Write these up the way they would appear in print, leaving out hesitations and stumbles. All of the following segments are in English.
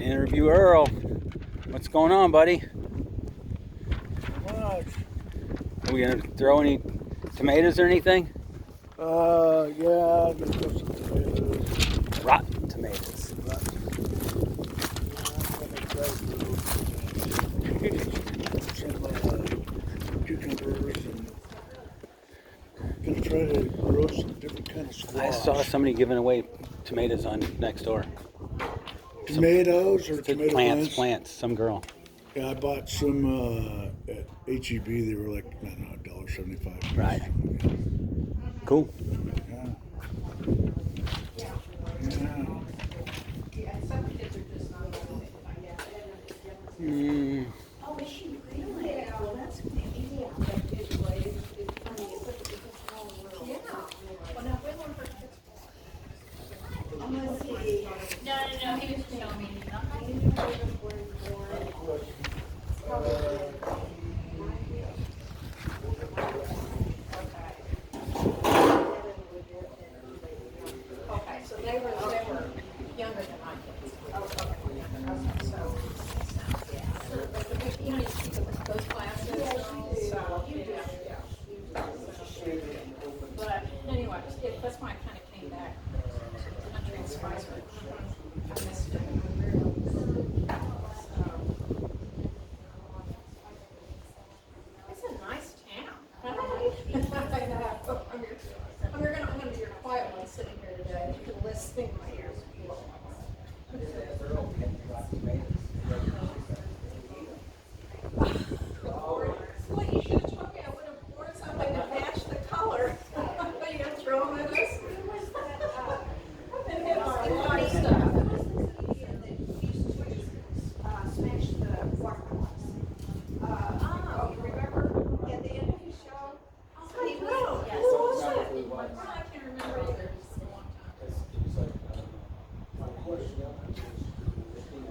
Interview Earl. What's going on, buddy? Not much. Are we gonna throw any tomatoes or anything? Yeah, there's got some tomatoes. Rotten tomatoes. Yeah, I'm gonna try some cucumbers and gonna try to grow some different kind of squash. I saw somebody giving away tomatoes on next door. Tomatoes or tomato Plants. Some girl. Yeah, I bought some at HEB. They were like, I don't know, $1.75. Right. Cool. Yeah. Mm. Oh, is she really? Well, that's maybe. Yeah. Well, now, when we're I'm gonna see. No, he was just showing me. Okay, so they were younger than my kids. Okay. So, you know, you see those classes. So, yeah. But anyway, that's why I kind of came back to the country and spice. I missed it. It's a nice town. I'm going to be your quiet one sitting here today. You can listen in my ears. Well, you should have told me. I would have poured something to match the color. Are you going to throw them at us? And hit our lot of stuff. Smash the watermelons. You remember at the end of his show? He will. Yes. Who was it? I can't remember either. It's a long time.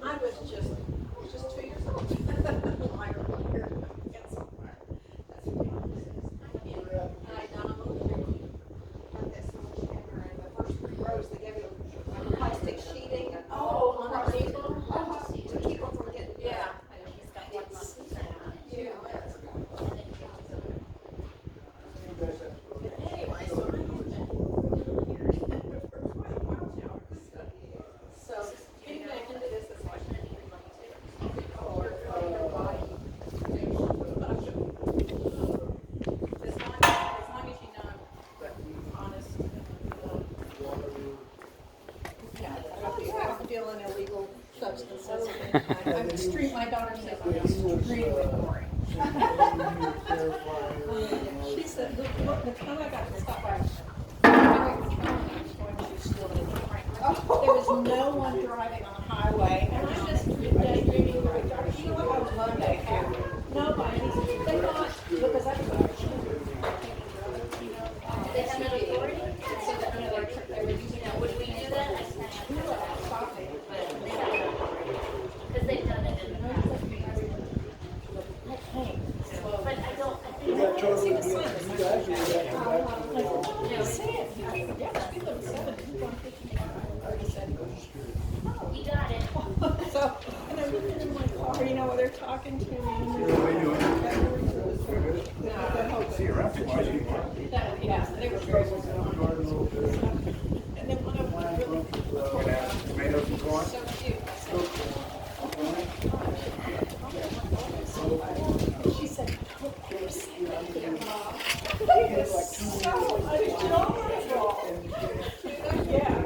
I was just 2 years old. Liar, liar. Get somewhere. That's ridiculous. I done a movie. Had this much camera in the first 3 rows. They gave you plastic sheeting. Oh, on the table? To keep them from getting. Yeah. Anyway, so So getting back into this is like as long as you know I'm honest. Yeah, I don't deal in illegal substances. I'm extreme. My daughter says I'm extremely boring. She said, look, the time I got to stop by highway patrol and I was going to steal it in the front. There was no one driving on the highway, and I just daydreaming. You know what? I was Monday here. Nobody. They thought because everybody. They have an authority? So that they were using that. Would we do that? Stop it. But they have an authority. Because they've done it in the past. But I don't, I think. You got totally good. You guys are You got it. So, and they're looking in my car, you know, while they're talking to me. See you around tomorrow. Yeah, they were very well. And then one of them was really Tomatoes and corn. so cute. She said, "Oh, you're saying that your mom." He was so adorable. Yeah.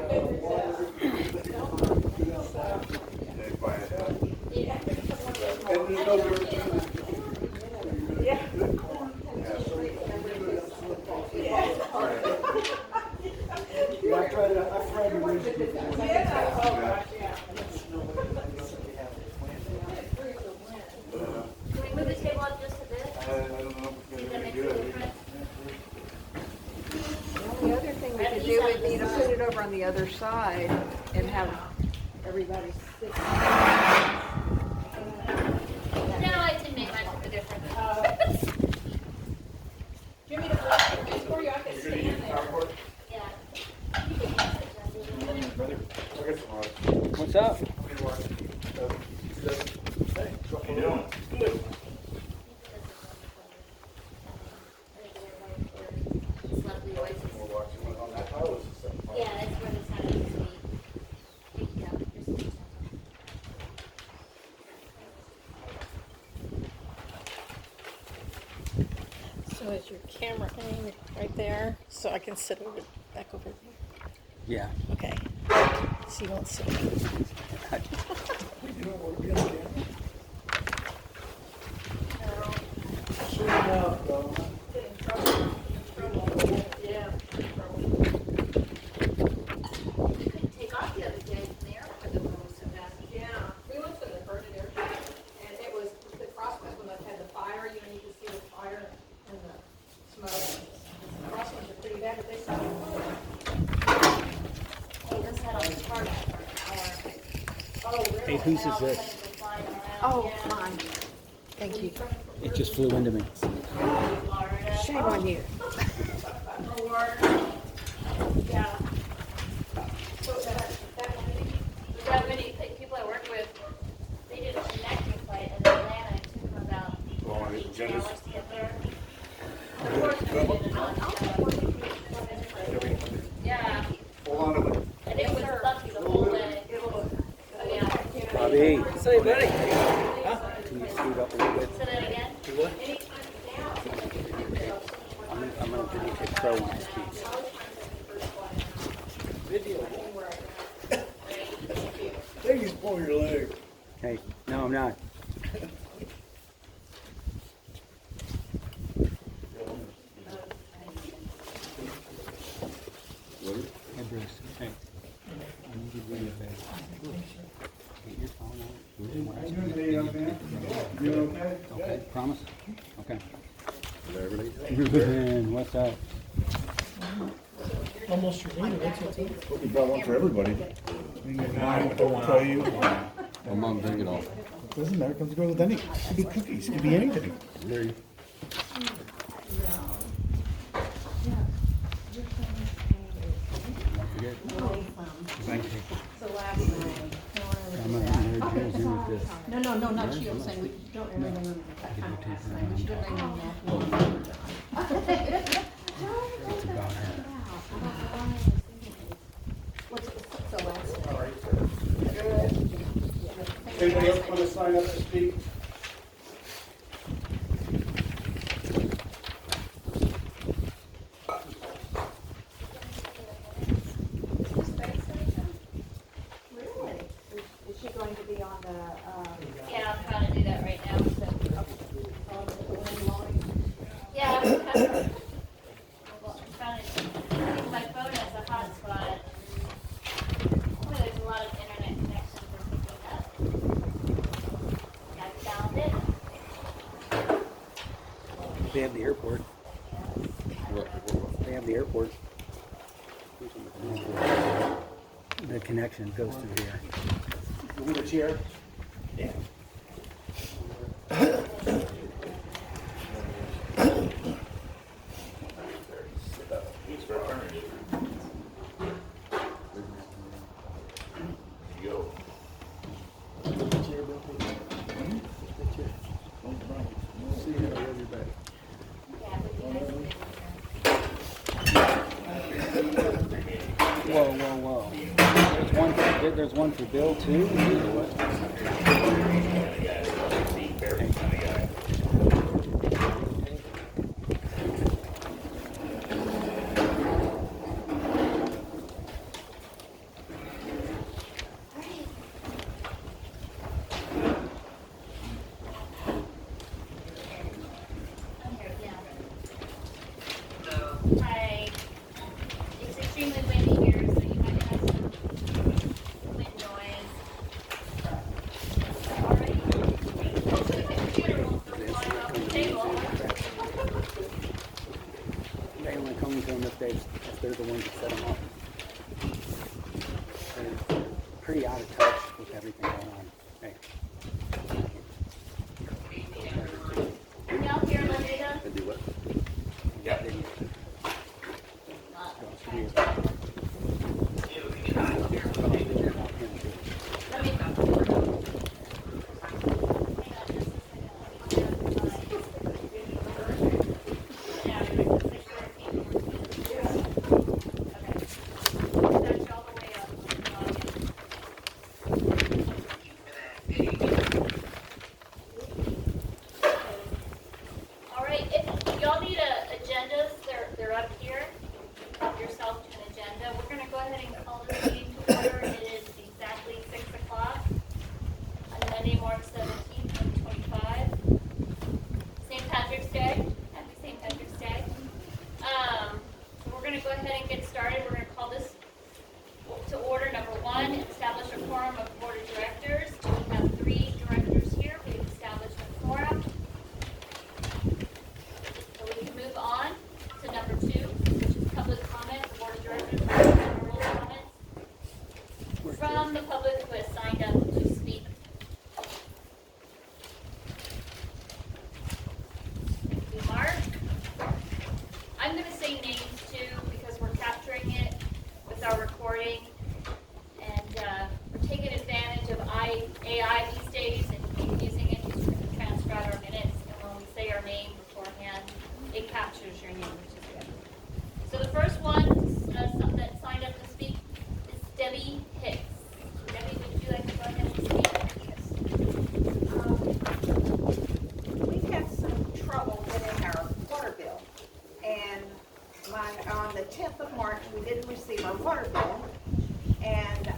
And there's no difference. Yeah. Yeah, I've tried to raise it before. Yeah. Oh, gosh, yeah. Can we move the table up just a bit? I don't know if it's That gonna be makes a good. difference. The other thing we could do would be to put it over on the other side and have everybody sit. No, it didn't make much of a difference. Do you want me to block it for you? I can stand there. Yeah. What's up? camera aim right there, so I can sit over back over there. Yeah. Okay. So you won't sit. You don't want to be on camera? Sure enough, though. Yeah. Take off the other day from the airport, the room was so nasty. Yeah, we went to the Herndon Airport, and it was the crosswinds when they had the fire. You know, you could see the fire and the smoke. The crosswinds are pretty bad, but they saw it. Hey, this had all this hard for an hour. Oh, really? Hey, whose is And all the this? planes were flying around. Oh, Yeah. mine. Thank you. It just flew into me. Florida. Shame on you. Florida. Yeah. So that one, That many people I work with, they did a connecting flight in Atlanta. It took them about 18 hours to get there. Unfortunately, they did not. Yeah, Hold on a minute. and it was lucky the whole day. Oh, yeah. Bobby, Say, buddy. can you scoot up a little bit? Say that again? I'm gonna videotape Crow when I speak. Hey, you pull your leg. Hey, no, I'm not. Hey, Bruce. Hey. I need you to do your best. Get your phone out. You okay? Okay, promise? Okay. Ruben, what's up? Almost your meeting, that's what's up. Hope you got one for everybody. Mine, don't tell you. My mom drank it all. Doesn't matter, comes to go with any. Could be cookies, could be anything. Larry. Thank you. I'm gonna merge yours in with this. No, not you. I'm saying we don't remember that kind of last name. We should have named him that. It's about her. What's the last name? Anybody else want to sign up to speak? Really? Is she going to be on the, Yeah, I'm trying to do that right now. So. Yeah, I'm trying to use my phone as a hotspot. Boy, there's a lot of internet connections for picking up. I found it. They have the airport. They have the airport. The connection goes through here. You need a chair? Yeah. See you, everybody. Whoa. There's one for Bill too? Or what? Hi. It's extremely windy here, so you might have some wind noise. Alright. Hopefully the computer won't go flying off the table. They only come to them if they're the ones that set them up. They're pretty out of touch with everything going on. Hey. Y'all hear Lanita? And do what? Yeah. They, Let me go. Okay. ahead and call this meeting to order. It is exactly 6 o'clock on Monday, March 17th, 2025. St. Patrick's Day. Happy St. Patrick's Day. So we're going to go ahead and get started. We're going to call this to order. Number one, establish a quorum of board of directors. We have 3 directors here. We've established a quorum. So we can move on to number 2, which is public comment. The board of directors will have general comments from the public who has signed up to speak. Thank you, Mark. I'm going to say names too because we're capturing it with our recording, and we're taking advantage of AI these days and using it to transcribe our minutes. And when we say our name beforehand, it captures your name, which is good. So the first one that signed up to speak is Debbie Hicks. Debbie, would you like to go ahead and speak? We've had some trouble getting our water bill. And on the 10th of March, we didn't receive our water bill. And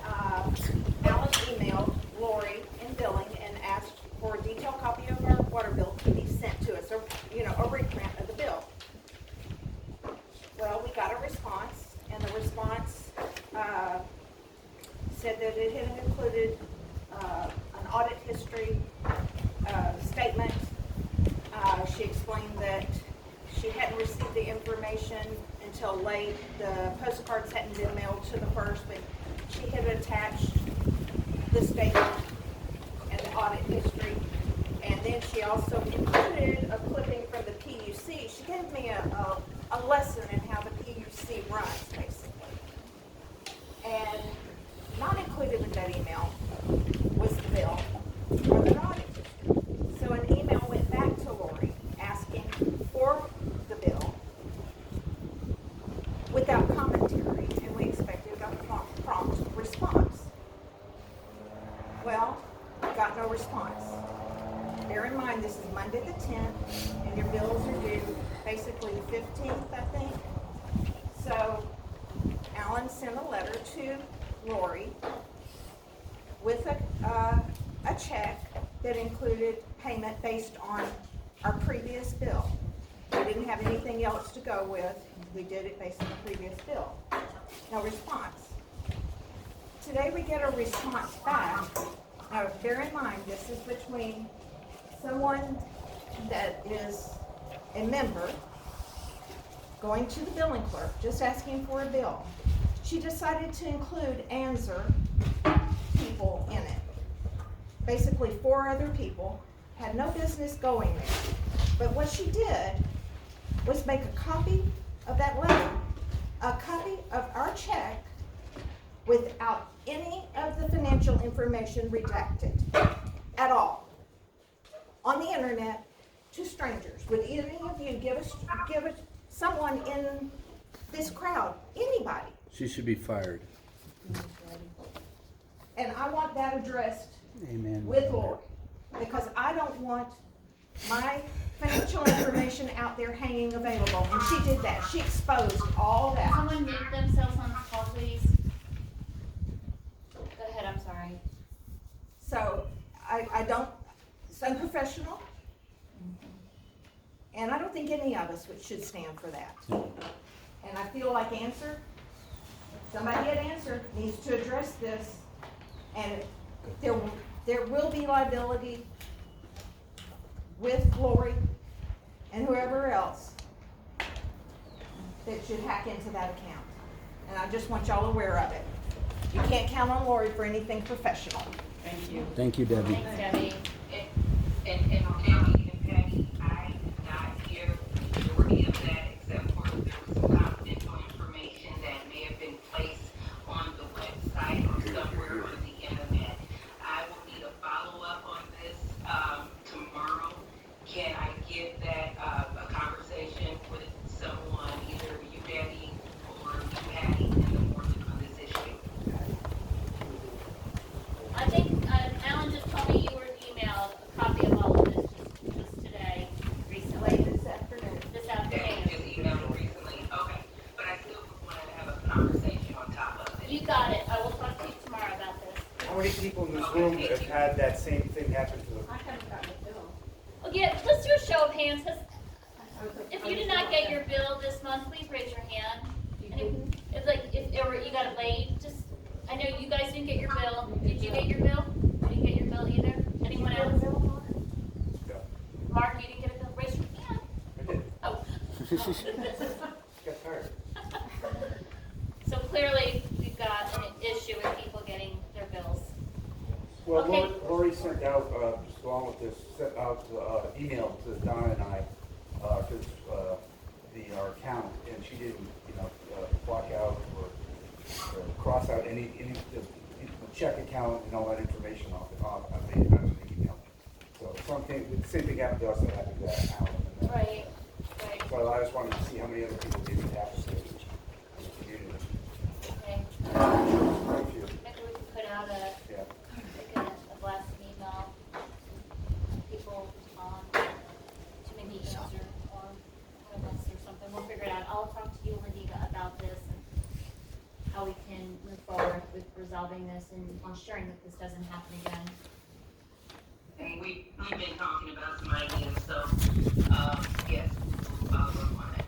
Alan emailed Lori in billing and asked for a detailed copy of our water bill to be sent to us, or, a reprint of the bill. Well, we got a response, and the response said that it had included an audit history statement. She explained that she hadn't received the information until late. The postcards hadn't been mailed to the first, but she had attached the statement and the audit history. And then she also included a clipping from the PUC. She gave me a lesson in how the PUC runs, basically. And not included with that email was the bill or the audit history. So an email went back to Lori asking for the bill without commentary, and we expected a prompt response. Well, got no response. Bear in mind, this is Monday the 10th, and your bills are due basically the 15th, I think. So Alan sent a letter to Lori with a check that included payment based on our previous bill. We didn't have anything else to go with. We did it based on the previous bill. No response. Today we get a response back. Now bear in mind, this is between someone that is a member going to the billing clerk, just asking for a bill. She decided to include answer people in it. Basically 4 other people, had no business going there. But what she did was make a copy of that letter, a copy of our check without any of the financial information redacted at all on the internet to strangers. Would any of you give it someone in this crowd, anybody? She should be fired. And I want that addressed Amen. with Lori, because I don't want my financial information out there hanging available. And she did that. She exposed all that. Someone mute themselves on the call, please. Go ahead, I'm sorry. So I don't, it's unprofessional. And I don't think any of us should stand for that. And I feel like somebody at Answer needs to address this. And there will be liability with Lori and whoever else that should hack into that account. And I just want y'all aware of it. You can't count on Lori for anything professional. Thank you. Thank you, Debbie. Thanks, Debbie. And Patty, I did not hear the majority of that, except for there was some confidential information that may have been placed on the website or somewhere on the internet. I will need a follow-up on this tomorrow. Can I get that a conversation with someone, either you, Debbie, or you, Patty, in the morning on this issue? I think Alan just told me you were emailed a copy of all of this. You got it. I will talk to you tomorrow about this. How many people in this room have had that same thing happen to them? I haven't gotten a bill. Okay, let's do a show of hands. If you did not get your bill this month, please raise your hand. And if or you got it late, just, I know you guys didn't get your bill. Did you get your bill? You didn't get your bill either? Anyone else? No. Mark, you didn't get a bill? Raise your hand. I did. Oh. Got tired. So clearly, we've got an issue with people getting their bills. Well, Okay. Lori sent out, just along with this, sent out email to Donna and I, our account, and she didn't, block out or cross out any the check account and all that information off the email. So the same thing happened to us that happened to Alan. Right. So I just wanted to see how many other people did it happen to in the community. Okay. Thank you. Maybe we could put out Yeah. a blast email. People to maybe answer or comments or something. We'll figure it out. I'll talk to you, Lenita, about this and how we can move forward with resolving this and ensuring that this doesn't happen again. And we've been talking about some ideas, so, yes, we'll follow up on it.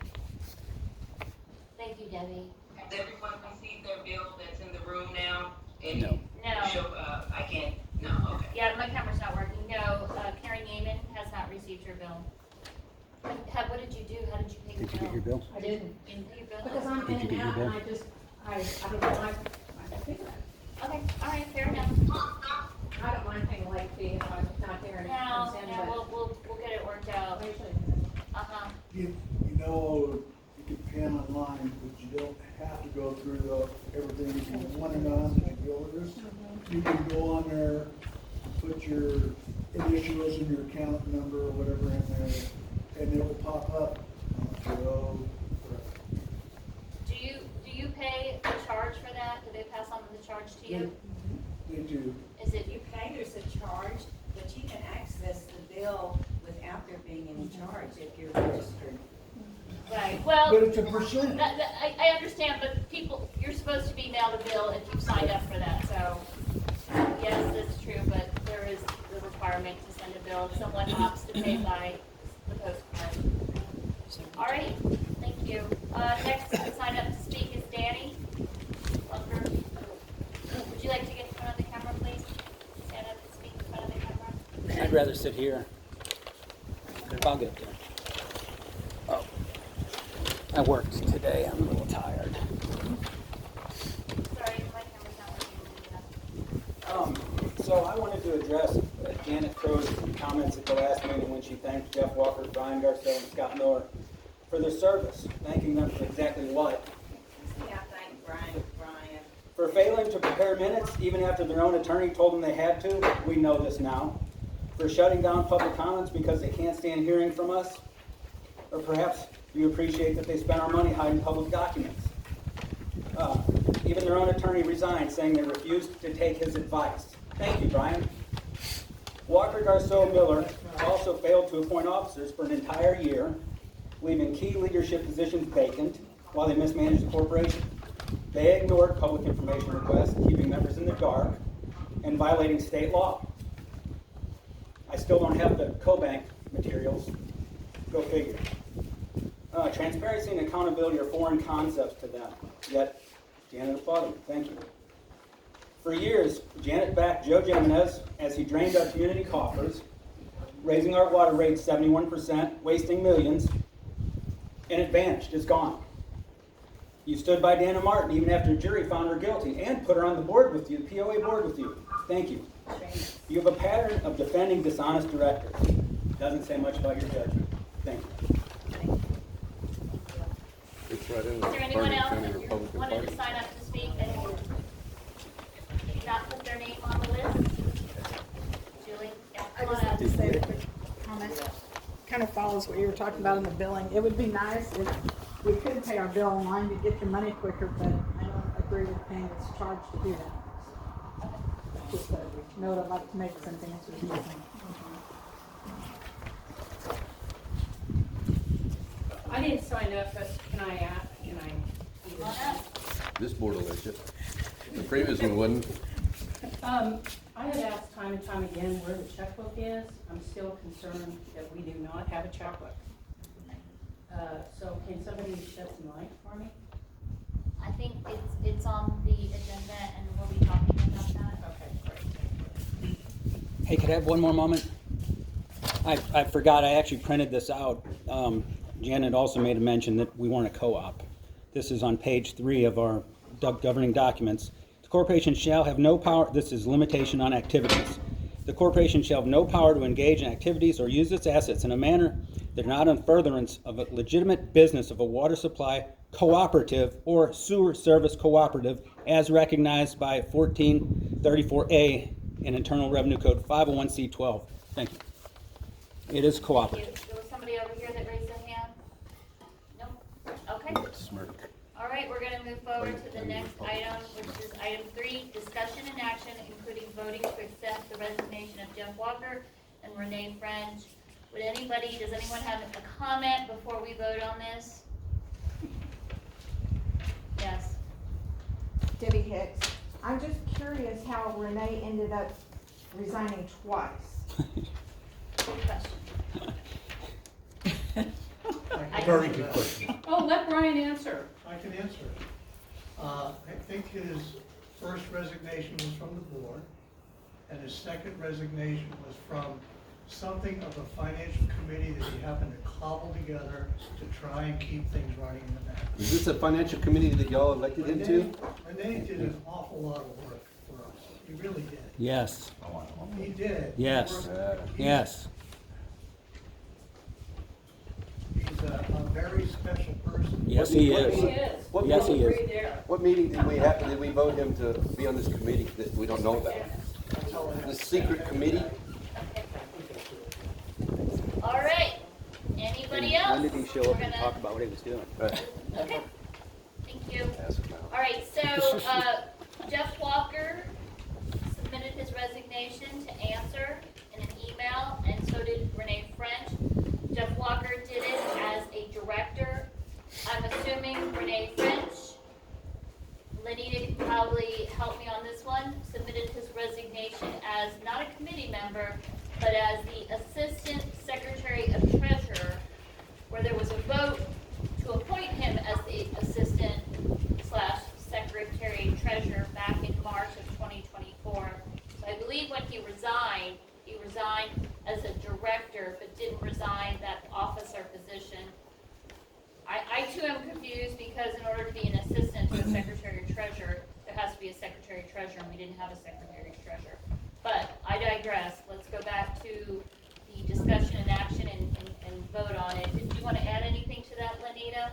Thank you, Debbie. Has everyone received their bill that's in the room now? No. No. I can't, no, okay. Yeah, my camera's not working. No, Karen Yeaman has not received her bill. What did you do? How did you pay your Did you bill? get your bill? I didn't, You didn't pay your bill? because I'm Did you in get and your out, bill? and I don't mind, I think that. Okay, all right, fair enough. I don't mind paying a late fee if I'm not there and it No, comes in, no, but we'll get it worked out. I usually Uh-huh. You can pay online, but you don't have to go through everything. If you want to know how much your bill is, you can go on there, put your initials and your account number or whatever in there, and it will pop up. Do you pay a charge for that? Do they pass on the charge to you? They do. Is it, You pay, there's a charge, but you can access the bill without there being any charge if you're registered. right, well, But it's a percent. I understand, but people, you're supposed to be mailed a bill if you've signed up for that, so, yes, that's true, but there is the requirement to send a bill if someone opts to pay by the postcard. All right, thank you. Next to sign up to speak is Danny Lunker. Would you like to get in front of the camera, please? Stand up and speak in front of the camera. I'd rather sit here. But I'll get there. Oh. I worked today. I'm a little tired. Sorry, my camera's not working. So I wanted to address Janet Crow's comments at the last meeting when she thanked Jeff Walker, Brian Garceau, and Scott Miller for their service, thanking them for exactly what? Yeah, thank Brian. For failing to prepare minutes even after their own attorney told them they had to. We know this now. For shutting down public comments because they can't stand hearing from us. Or perhaps you appreciate that they spent our money hiding public documents. Even their own attorney resigned, saying they refused to take his advice. Thank you, Brian. Walker, Garceau, Miller also failed to appoint officers for an entire year, leaving key leadership positions vacant while they mismanaged the corporation. They ignored public information requests, keeping members in the dark, and violating state law. I still don't have the CoBank materials. Go figure. Transparency and accountability are foreign concepts to them, yet Janet applauded. Thank you. For years, Janet backed Joe Jimenez as he drained our community coffers, raising our water rates 71%, wasting millions, and it vanished. It's gone. You stood by Dana Martin even after a jury found her guilty and put her on the board with you, the POA board with you. Thank you. You have a pattern of defending dishonest directors. Doesn't say much about your judgment. Thank you. It's right in Is the there anyone Bergen else County who Republican wanted Party. to sign up to speak and did not put their name on the list? Julie? Yeah, I come just on have up. to say a quick comment. Kind of follows what you were talking about in the billing. It would be nice if we could pay our bill online to get your money quicker, but I don't agree with paying this charge to do that. Just a note I'd like to make since the answer is no. I didn't sign up, but can I? Come on up. This board will let you. Previously wouldn't. I have asked time and time again where the checkbook is. I'm still concerned that we do not have a checkbook. So can somebody shed some light for me? I think it's on the agenda and we'll be talking about that. Okay, great. Hey, could I have one more moment? I forgot, I actually printed this out. Janet also made a mention that we weren't a co-op. This is on page 3 of our governing documents. The corporation shall have no power, this is limitation on activities. The corporation shall have no power to engage in activities or use its assets in a manner that are not in furtherance of a legitimate business of a water supply cooperative or sewer service cooperative as recognized by 1434A in Internal Revenue Code 501C12. Thank you. It is Thank cooperative. you. There was somebody over here that raised their hand? Nope. Okay. Smirk. All right, we're gonna move forward to the next item, which is item 3, discussion and action, including voting to accept the resignation of Jeff Walker and Renee French. Does anyone have a comment before we vote on this? Yes. Debbie Hicks. I'm just curious how Renee ended up resigning twice. Good question. Very good question. Oh, let Brian answer. I can answer it. I think his first resignation was from the board, and his second resignation was from something of a financial committee that he happened to cobble together to try and keep things running in the back. Is this a financial committee that y'all elected into? Renee did an awful lot of work for us. He really did. Yes, He did. yes, yes. He's a very special person. Yes, he He is. is. What Yes, he meeting- is. Right there. What meeting did we vote him to be on this committee that we don't know about? This secret committee? All right. Anybody else? When did he show up We're and gonna- talk about what he was doing? Okay. Thank you. Ask him now. All right, so Jeff Walker submitted his resignation to answer in an email, and so did Renee French. Jeff Walker did it as a director. I'm assuming Renee French, Lenita could probably help me on this one, submitted his resignation as not a committee member, but as the Assistant Secretary of Treasurer, where there was a vote to appoint him as the Assistant / Secretary Treasurer back in March of 2024. So I believe when he resigned as a director, but didn't resign that officer position. I too am confused because in order to be an assistant to a secretary treasurer, there has to be a secretary treasurer, and we didn't have a secretary treasurer. But I digress. Let's go back to the discussion and action and vote on it. Did you want to add anything to that, Lenita,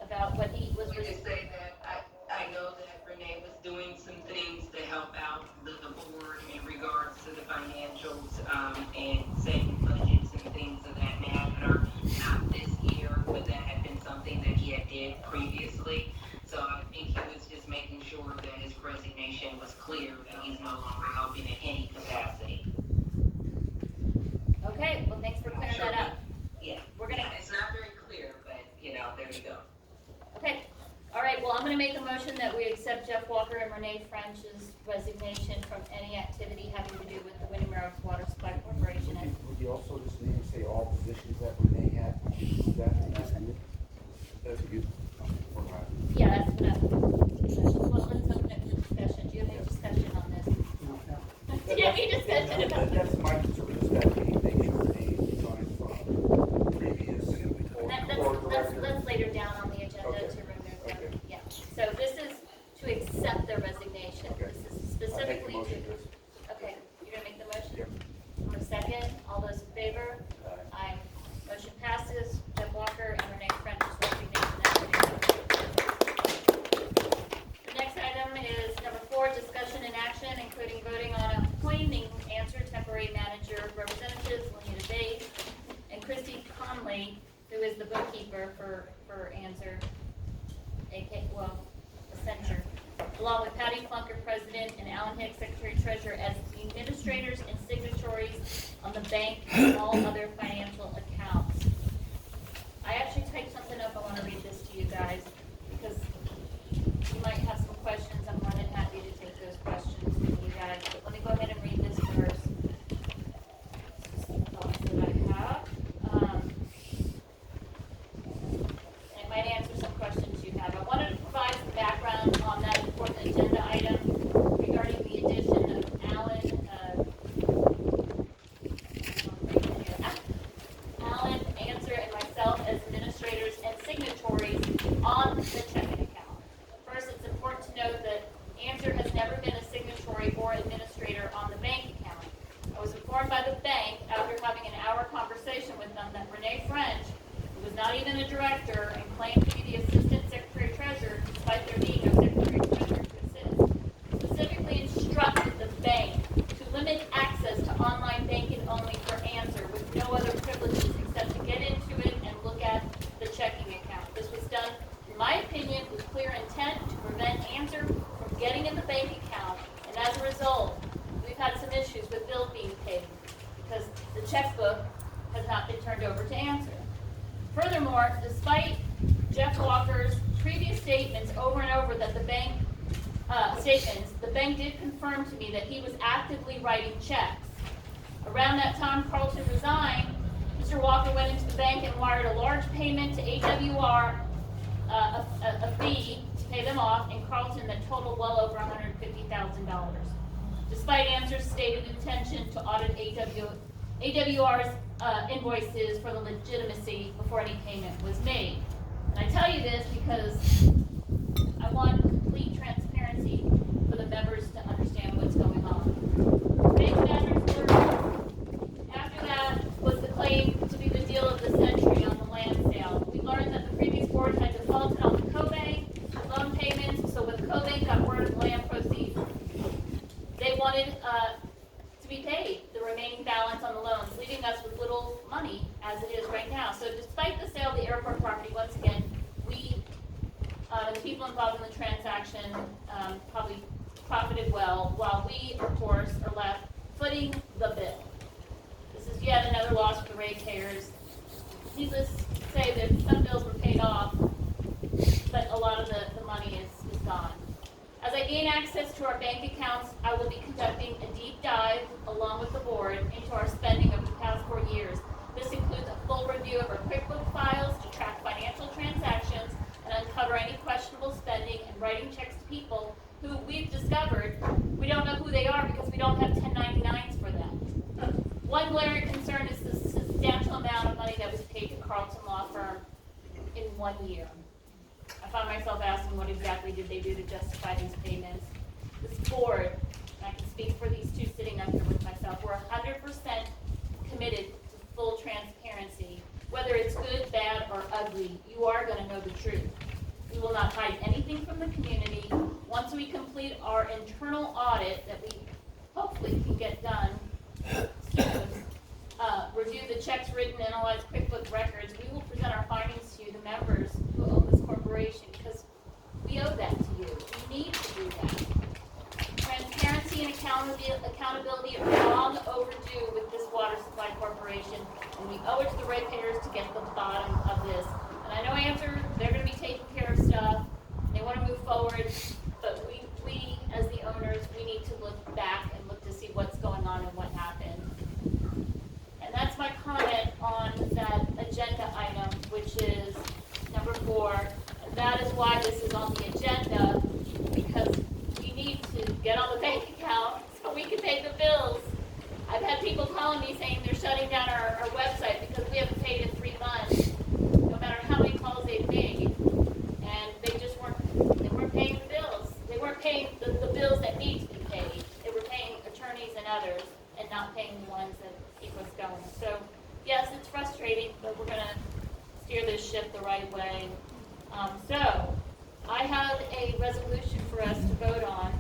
about what he was? Let me just say that I know that Renee was doing some things to help out the board in regards to the financials and setting budgets and things of that matter. Not this year, but that had been something that he had did previously. So I think he was just making sure that his resignation was clear, that he's no longer helping in any capacity. Okay, well, thanks for clearing that up. Yeah. We're gonna. It's not very clear, but there you go. Okay, all right, well, I'm gonna make a motion that we accept Jeff Walker and Renee French's resignation from any activity having to do with the Windermere Water Supply Corporation. Would you also just name, say all positions that Renee had? Is that that's you? Or not? Yeah, that's enough. Well, let's open it for discussion. Do you have any discussion on this? Do you have any discussion about this? That's my concern, is that we make sure Renee is on his previous That's later down on the agenda Okay. to remove them. Okay. Yeah, so this is to accept their resignation. Okay. This is I make the specifically motion, to. Chris. Okay, you're gonna make the motion? Yep. For a second, all those in favor? Aye. Motion passes. Jeff Walker and Renee French's resignation. The next item is number 4, discussion and action, including voting on appointing answer temporary manager representatives, Lenita Bates and Christy Conley, who is the bookkeeper for Answer, Accenture, along with Patty Flunker, President, and Alan Hicks, Secretary Treasurer, as administrators and signatories on the bank and all other financial accounts. I actually typed something up. I want to read this to you guys because you might have some questions. I'm more than happy agenda item regarding the addition of Alan, Answer, and myself as administrators and signatories on the checking account. First, it's important to note that Answer has never been a signatory or administrator on the bank account. I was informed by the bank after having an hour conversation with them that Renee French, who was not even a director and claimed to be the assistant secretary treasurer despite there being no secretary treasurer to assist, specifically instructed the bank to limit access to online banking only for Answer with no other privileges except to get into it and look at the checking account. This was done, in my opinion, with clear intent to prevent Answer from getting in the bank account, and as a result, we've had some issues with bills being paid because the checkbook has not been turned over to Answer. Furthermore, despite Jeff Walker's previous statements over and over that the bank did confirm to me that he was actively writing checks. Around that time Carlton resigned, Mr. Walker went into the bank and wired a large payment to AWR, a fee to pay them off, in Carlton that totaled well over $150,000. Despite Answer's stated intention to audit AWR's invoices for the legitimacy before any payment was made. And I tell you this because I want complete transparency for the members to understand what's going on. Bank matters were, after that was the claim to be the deal of the century on the land sale. We learned that the previous board had defaulted on the co-bank loan payments, so when the co-bank got word of the land proceeds, they wanted to be paid the remaining balance on the loans, leaving us with little money as it is right now. So despite the sale of the airport property, once again, we, the people involved in the transaction, probably profited well, while we, of course, are left footing the bill. This is yet another loss for the ratepayers. Needless to say that some bills were paid off, but a lot of the money is gone. As I gain access to our bank accounts, I will be conducting a deep dive, along with the board, into our spending over the past 4 years. This includes a full review of our QuickBooks files to track financial transactions and uncover any questionable spending and writing checks to people who we've discovered we don't know who they are because we don't have 1099s for them. One glaring concern is the substantial amount of money that was paid to Carlton Law Firm in 1 year. I found myself asking what exactly did they do to justify these payments. This board, and I can speak for these two sitting up here with myself, we're 100% committed to full transparency. Whether it's good, bad, or ugly, you are going to know the truth. We will not hide anything from the community. Once we complete our internal audit that we hopefully can get done soon, review the checks written, analyze QuickBooks records, we will present our findings to you, the members who own this corporation, because we owe that to you. We need to do that. Transparency and accountability are long overdue with this water supply corporation, and we owe it to the ratepayers to get to the bottom of this. And I know Answer, they're going to be taking care of stuff, they want to move forward, but we as the owners, we need to look back and look to see what's going on and what happened. And that's my comment on that agenda item, which is number 4. And that is why this is on the agenda, because we need to get on the bank account so we can pay the bills. I've had people calling me saying they're shutting down our website because we haven't paid in 3 months, no matter how many calls they've made. And they weren't paying the bills. They weren't paying the bills that need to be paid. They were paying attorneys and others and not paying the ones that keep us going. So yes, it's frustrating, but we're going to steer this ship the right way. So I have a resolution for us to vote on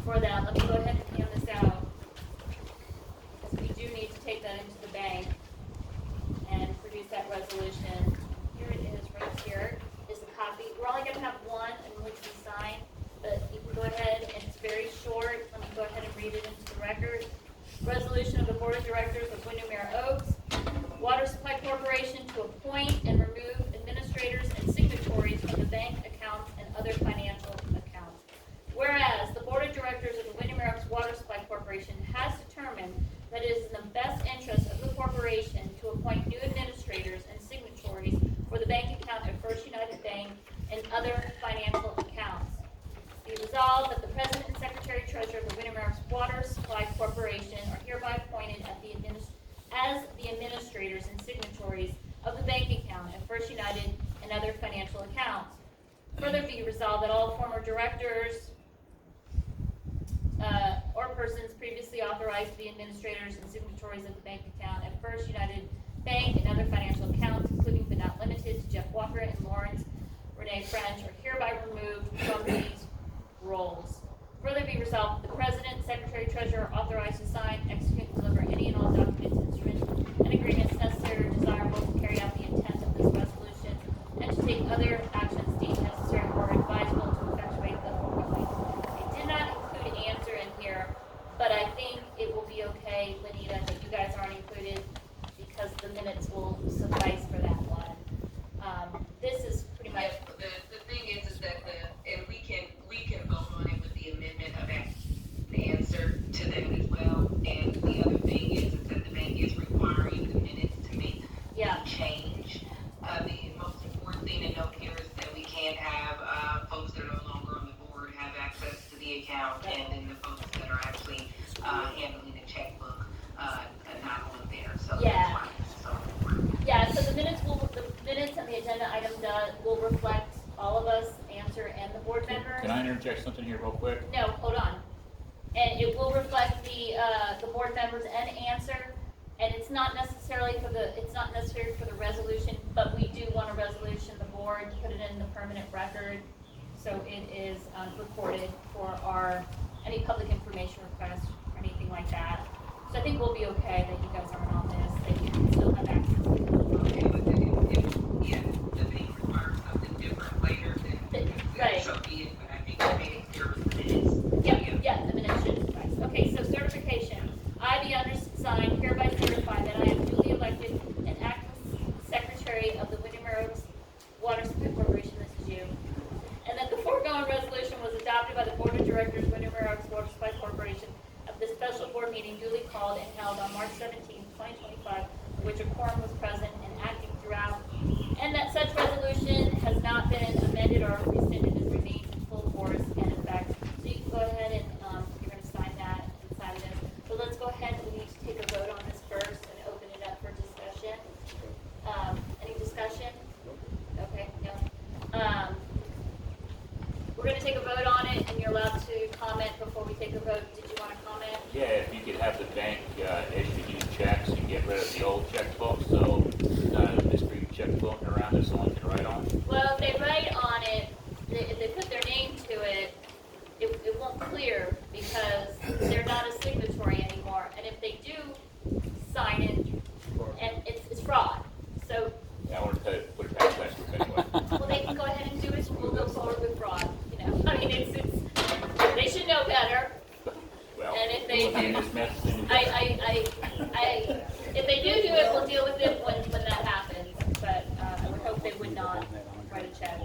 for that. Let me go ahead and hand this out, because we do need to take that into the bank and produce that resolution. Here it is, right here is the copy. We're only going to have one in which we sign, but you can go ahead, and it's very short. Let me go ahead and read it into the record. Resolution of the Board of Directors of Windermere Oaks Water Supply Corporation to appoint and remove administrators and signatories from the bank accounts and other financial accounts. Whereas the Board of Directors of the Windermere Oaks Water Supply Corporation has determined that it is in the best interest of the corporation to appoint new administrators and signatories for the bank account at First United Bank and other financial accounts. Be resolved Treasurer of the Winter Water Supply Corporation are hereby appointed as the administrators and signatories of the bank account at First United and other financial accounts. Further be resolved that all former directors or persons previously authorized to be administrators and signatories of the bank account at First United Bank and other financial accounts, including but not limited to Jeff Walker and Lawrence Renee French, are hereby removed from these roles. Further be resolved that the President, Secretary, Treasurer are authorized to sign, execute, and deliver any and all documents, instruments, and agreements necessary or desirable to carry out the intent of this resolution, and to take other actions deemed necessary or advisable to effectuate the foregoing. I did not include answer in here, but I think it will be okay, Lenita, that you guys aren't included, because the minutes will suffice for that one. This is pretty much. The thing is that and we can vote on it with the amendment of the answer to that as well. And the other thing is that the bank is requiring the minutes to make the change. The most important thing to note here is that we can't have folks that are no longer on the board have access to the account, and then the folks that are actually handling the checkbook not on there. So that's why it's so important. Yeah, so the minutes and the agenda item will reflect all of us, answer, and the board members. Can I interject something here real quick? No, hold on. And it will reflect the board members and answer, and it's not necessary for the resolution, but we do want a resolution, the board, put it in the permanent record, so it is recorded for any public information requests or anything like that. So I think we'll be okay that you guys aren't on this, that you can still have access to it. Okay, but then if the bank requires something different later, then Right. so be it. But I think I made it clear with the minutes. Yeah, the minutes should suffice. Okay, so certification. I, the undersigned, hereby certify that I am duly elected and acting Secretary of the Winter Oaks Water Supply Corporation, this is you, and that the foregoing resolution was adopted by the Board of Directors, Winter Oaks Water Supply Corporation, of the special board meeting duly called and held on March 17, 2025, for which a quorum was present and acting throughout, and that such resolution has not been amended or rescinded and remains in full force and effect. So you can go ahead and you're going to sign that inside of this. So let's go ahead, we need to take a vote on this first and open it up for discussion. Any discussion? Okay, no. We're going to take a vote on it, and you're allowed to comment before we take a vote. Did you want to comment? Yeah, if you could have the bank issue new checks and get rid of the old checkbook, so there's not a mystery check floating around that someone can write on. Well, if they write on it, if they put their name to it, it won't clear because they're not a signatory anymore. And if they do sign it, and it's fraud. So, Yeah, I want to put it past that group anyway. well, they can go ahead and do it. We'll go forward with fraud. You know, I mean, it's they should know better. Well, And if they, we'll be in this mess, then if they do it, we'll deal with it when that happens. But I would hope they would not write a check.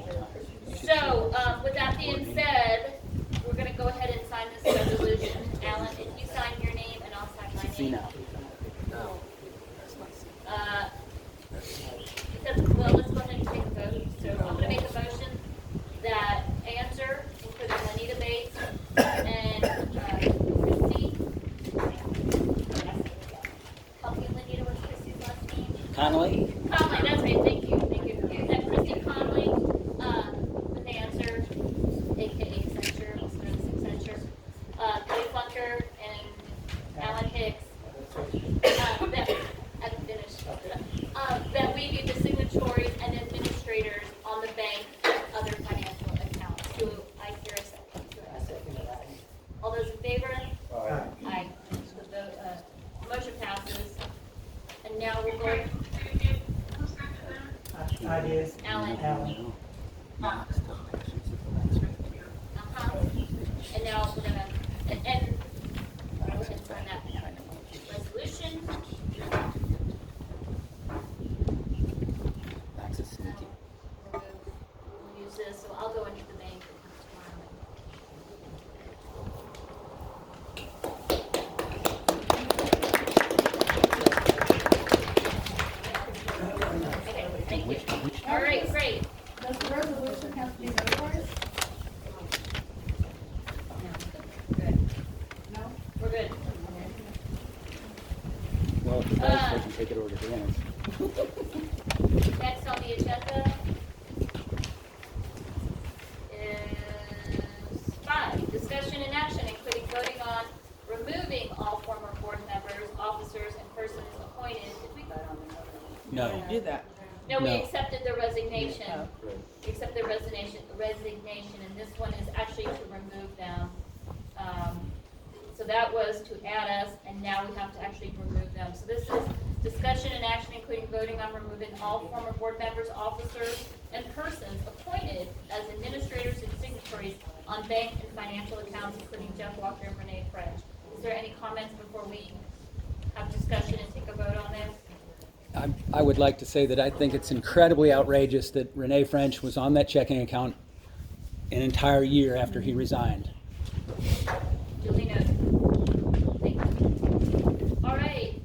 So, with that being said, we're going to go ahead and sign this resolution. Alan, if you sign your name and I'll sign my name. Because, well, let's go ahead and take a vote. So I'm going to make a motion that answer, including Lenita Bates and Christy. Help me, Lenita, what's Christy's last name? Connolly? Conley, that's right, thank you. That Christy Conley, with answer, aka Sunshine. take it over to Janice. Next on the agenda is 5, discussion and action, including voting on removing all former board members, officers, and persons appointed. Did we vote on this already? No. Did that. No, we No. accepted their resignation. Oh. We accept their resignation, and this one is actually to remove them. So that was to add us, and now we have to actually remove them. So this is discussion and action, including voting on removing all former board members, officers, and persons appointed as administrators and signatories on bank and financial accounts, including Jeff Walker and Renee French. Is there any comments before we have discussion and take a vote on this? I would like to say that I think it's incredibly outrageous that Renee French was on that checking account an entire year after he resigned. Duly noted. Thank you. All right,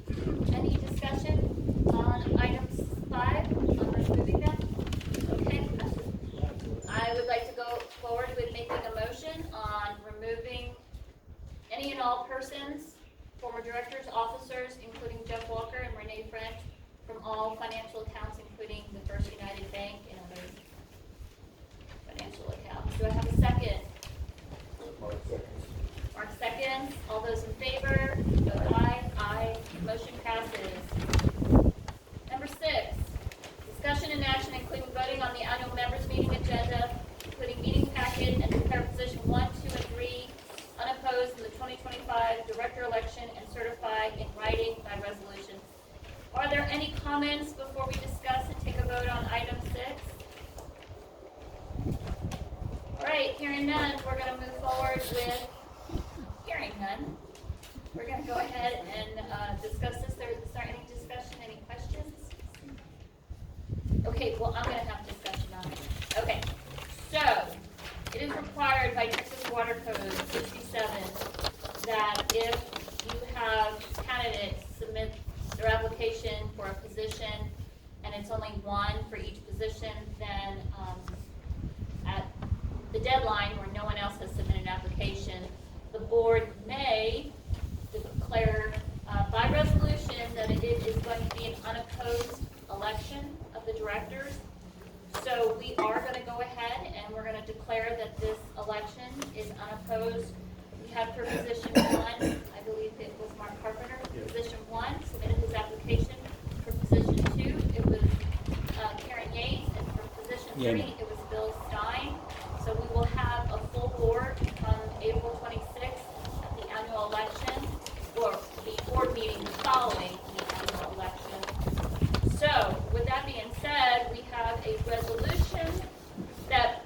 any discussion on items 5, on removing them? Okay. I would like to go forward with making a motion on removing any and all persons, former directors, officers, including Jeff Walker and Renee French, from all financial accounts, including the First United Bank and other financial accounts. Do I have a second? Mark seconds. Mark seconds. All those in favor, vote aye. Aye. Motion passes. Number 6, discussion and action, including voting on the annual members meeting agenda, including meeting packet, and declare position 1, 2, and 3 unopposed in the 2025 director election and certify in writing by resolution. Are there any comments before we discuss and take a vote on item 6? All right, hearing none, we're going to move forward with hearing none. We're going to go ahead and discuss this. Is there any discussion, any questions? Okay, well, I'm going to have discussion on it. Okay, so it is required by Texas Water Code 67 that if you have candidates submit their application for a position and it's only one for each position, then at the deadline where no one else has submitted an application, the board may declare by resolution that it is going to be an unopposed election of the directors. So we are going to go ahead and we're going to declare that this election is unopposed. We have for position 1, I believe it was Mark Carpenter, position 1 submitted his application. For position 2, it was Karen Yates, and for position 3, it was Bill Stein. So we will have a full board on April 26th at the annual election, or the board meeting following the annual election. So with that being said, we have a resolution that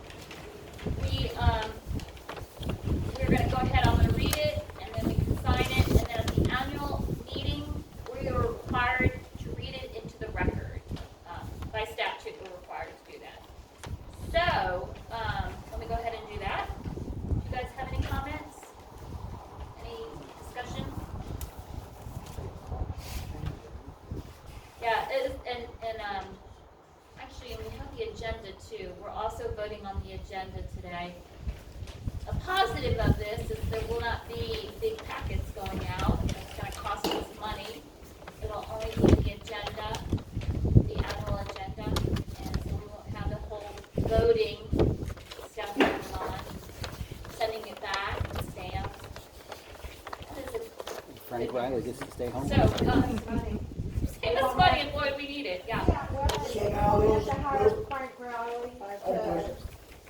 we're going to go ahead. I'm going to read it, and then we can sign it. And then at the annual meeting, we are required to read it into the record. By statute, we're required to do that. So let me go ahead and do that. Do you guys have any comments? Any discussion? Yeah, and actually, we have the agenda too. We're also voting on the agenda today. A positive of this is there will not be big packets going out. It's going to cost us money. It'll only be the agenda, the annual agenda, and so we won't have the whole voting stuff going on, sending it back, stamps. What is it? Frank Riley gets to stay home. So, save us money, and boy, we need it, yeah. So now those, Frank Riley.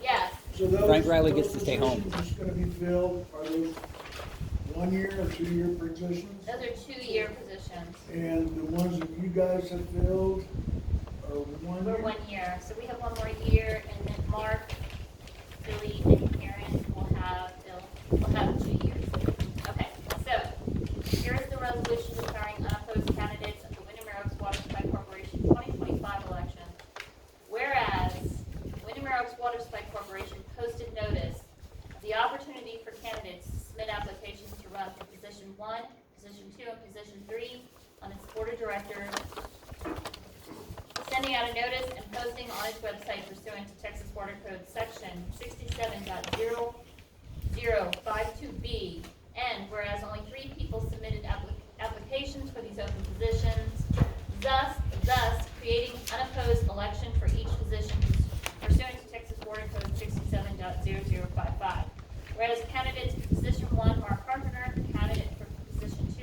Yes. so those. Frank Riley gets those to stay home. positions that's gonna be filled, are those 1-year or 2-year positions? Those are 2-year positions. And the ones that you guys have filled are 1 We're year? 1 year, so we have 1 more year, and then Mark, Billy, and Karen will have 2 years. Okay, so here is the resolution declaring unopposed candidates of the Windermere Oaks Water Supply Corporation 2025 election. Whereas Windermere Oaks Water Supply Corporation posted notice of the opportunity for candidates to submit applications to run for position 1, position 2, and position 3 on its board of directors, sending out a notice and posting on its website pursuant to Texas Water Code Section 67.0052B. And whereas only 3 people submitted applications for these open positions, thus creating unopposed election for each position pursuant to Texas Board Code 67.0055. Whereas candidates for position 1, Mark Carpenter, candidate for position 2,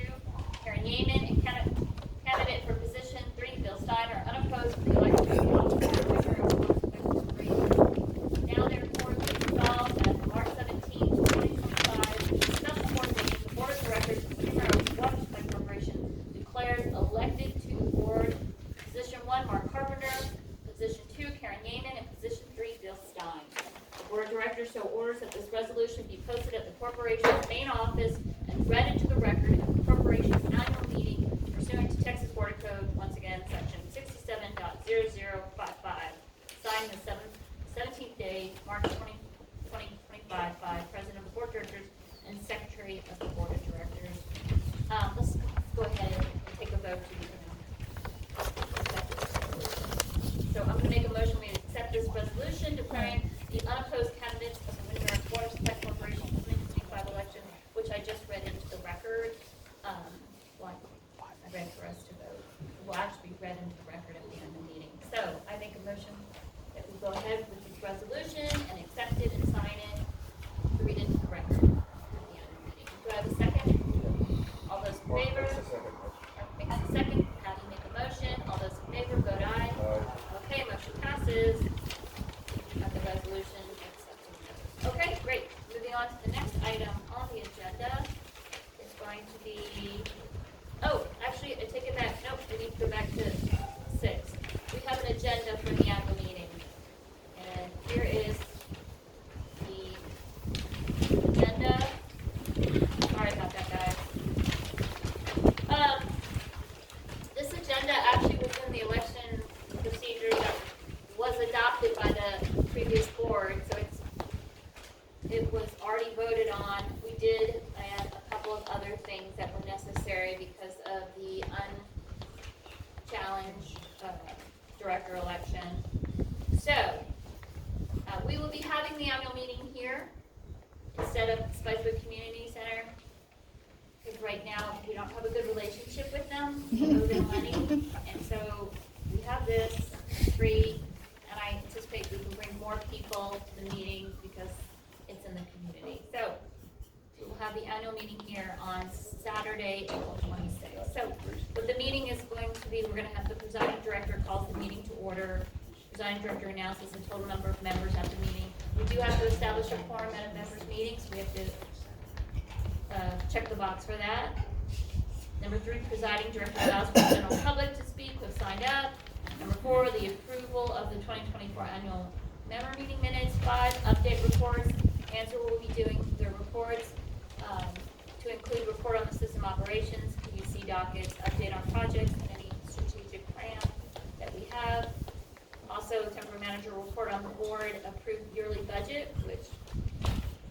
Karen Yeaman, and candidate for position 3, Bill Stein, are unopposed for the election of the office of Director of Public Relations. Now therefore be resolved that March 17, 2025, discuss accordingly, the Board of Directors of the Water Supply Corporation declares elected to the board position 1, Mark Carpenter, position 2, Karen Yeaman, and position 3, Bill Stein. The Board of Directors so orders that this resolution be posted at the corporation's main office and read into the record at the corporation's annual meeting pursuant to Texas Board of Code, once again, section 67.0055, signed the 17th day, March 2025, by President of the Board of Directors and Secretary of the Board of Directors. Let's go ahead and take a vote to accept this. So I'm going to make a motion we accept this resolution declaring the unopposed candidates of the Winter Water Supply Corporation 2025 election, which I just read into the record. I read for us to vote. Will actually be read into the record at the end of the meeting. So I make a motion that we go ahead with this resolution and accept it and sign it to read into the record at the end of the meeting. Do I have a second? All those in favor? Makes a second. Patty make a motion. All those in favor, vote aye. Okay, motion passes. Got the resolution accepted. Okay, great. Moving on to the next item on the agenda is going to be, oh, actually, I take it back. Nope, we need to go back to 6. We have an agenda for the annual meeting. And here is the agenda. Sorry about that, guys. This agenda actually was in the election procedure that was adopted by the previous board, so it was already voted on. We did add a couple of other things that were necessary because of the unchallenged director election. So, we will be having the annual meeting here instead of Spicewood Community Center. Because right now, we don't have a good relationship with them, we owe them money, and so we have this free, and I anticipate we can bring more people to the meeting because it's in the community. So, we'll have the annual meeting here on Saturday, April 26th. So, what the meeting is going to be, we're going to have the presiding director calls the meeting to order. Presiding director announces the total number of members at the meeting. We do have to establish a quorum at a members' meeting, so we have to check the box for that. Number 3, presiding director allows for the general public to speak who have signed up. Number 4, the approval of the 2024 annual member meeting minutes. 5, update reports. Answer will be doing the reports to include report on the system operations, PUC dockets, update on projects, and any strategic plan that we have. Also, temporary manager report on the board approved yearly budget, which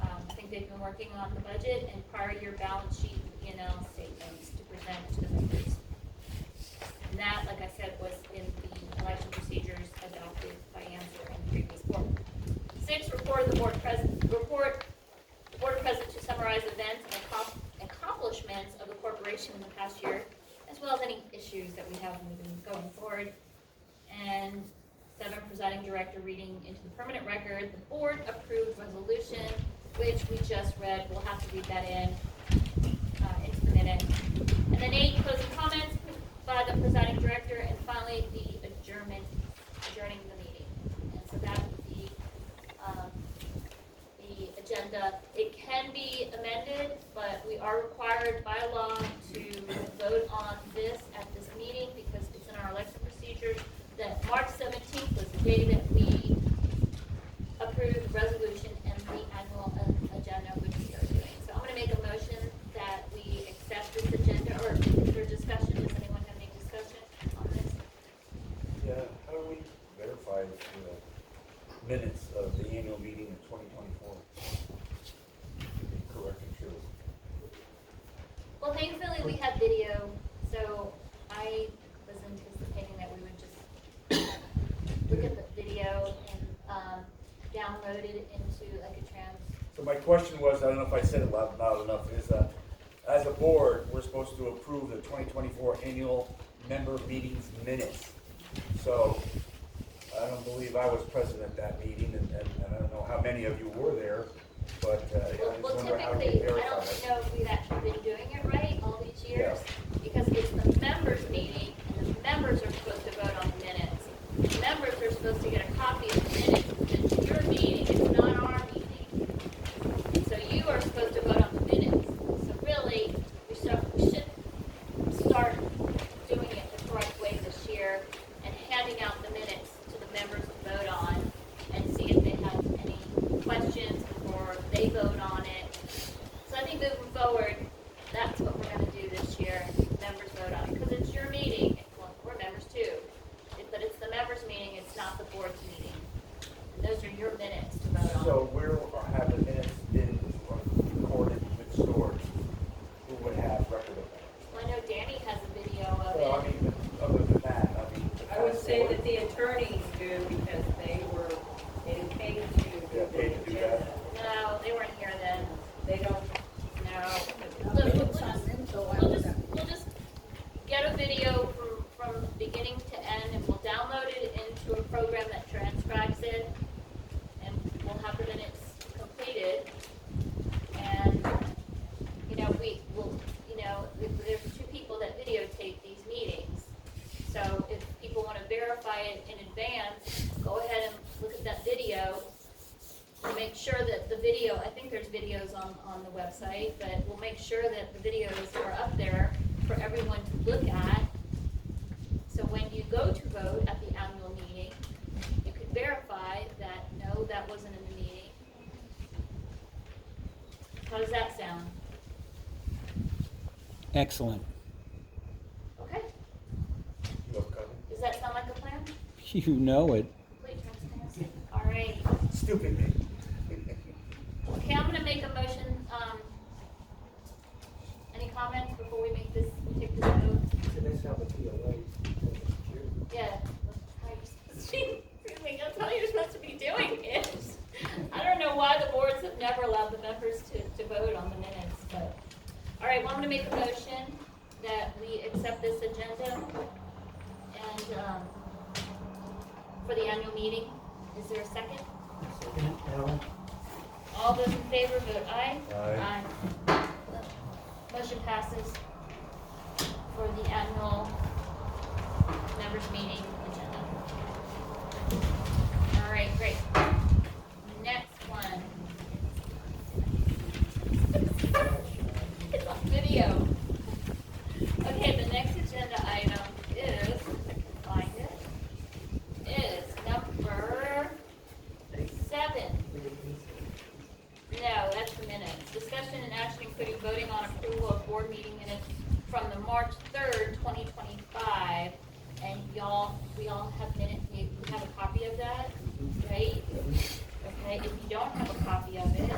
I think they've been working on the budget, and prior year balance sheet P&L statements to present to the members. And that, like I said, was in the election procedures adopted by Answer and previous board. 6, report of the board president to summarize events and accomplishments of the corporation in the past year, as well as any issues that we have going forward. And 7, presiding director reading into the permanent record the board approved resolution, which we just read. We'll have to read that into the minute. And then 8, closing comments by the presiding director, and finally the adjourning the meeting. And so that would be the agenda. It can be amended, but we are required by law to vote on this at this meeting because it's in our election procedures that March 17th was the day that we approved the resolution and the annual agenda, which we are doing. So I'm going to make a motion that we accept this agenda, or is there discussion? Does anyone have any discussion on this? Yeah, how do we verify the minutes of the annual meeting in 2024? Correct and true. Well, thankfully we have video, so I was anticipating that we would just look at the video and download it into like a So my question was, I don't know if I said it loud enough, is as a board, we're supposed to approve the 2024 annual member meetings minutes. So, I don't believe I was present at that meeting, and I don't know how many of you were there, but I Well, just wonder how we typically, I verify don't that. know if we've actually been doing it right all these years, because it's the members meeting, and the members are supposed to vote on the minutes. The members are supposed to get a copy of the minutes, it's your meeting, it's not our meeting. So you are supposed to vote on the minutes. So really, we should start doing it the correct way this year, and handing out the minutes to the members to vote on, and see if they have any questions before they vote on it. So I think moving forward, that's what we're gonna do this year, members vote on it, because it's your meeting, well, we're members too. But it's the members' meeting, it's not the board's meeting. And those are your minutes to vote on. So where have the minutes been recorded and stored? Who would have record of that? Well, I know Danny has a video of Well, I it. mean, other than that, I mean. I would say that the attorneys do because they paid to do Yeah, the paid to do that. agenda. No, they weren't here then. They don't, No. We'll just get a video from beginning to end, and we'll download it into a program that transcribes it, and we'll have the minutes completed. And, you know, there's two people that videotape these meetings. So if people want to verify it in advance, go ahead and look at that video. And make sure that the video, I think there's videos on the website, but we'll make sure that the videos are up there for everyone to look at. So when you go to vote at the annual meeting, you can verify that, no, that wasn't in the meeting. How does that sound? Excellent. Okay, You have a comment? does that sound like a plan? You know it. Complete transparency. All right. Stupid me. Okay, I'm gonna make a motion, any comments before we take this vote? Yeah. That's how you're supposed to be doing it. I don't know why the boards have never allowed the members to vote on the minutes, but, all right, well, I'm gonna make a motion that we accept this agenda and, for the annual meeting. Is there a second? All those in favor vote aye. Aye. Motion passes for the annual members meeting agenda. All right, great. Next one. It's on video. Okay, the next agenda item is, if I can find it, is number 7. No, that's the minutes. Discussion and action including voting on approval of board meeting minutes from the March 3rd, 2025. And we all have minutes, we have a copy of that, right? Okay, if you don't have a copy of it,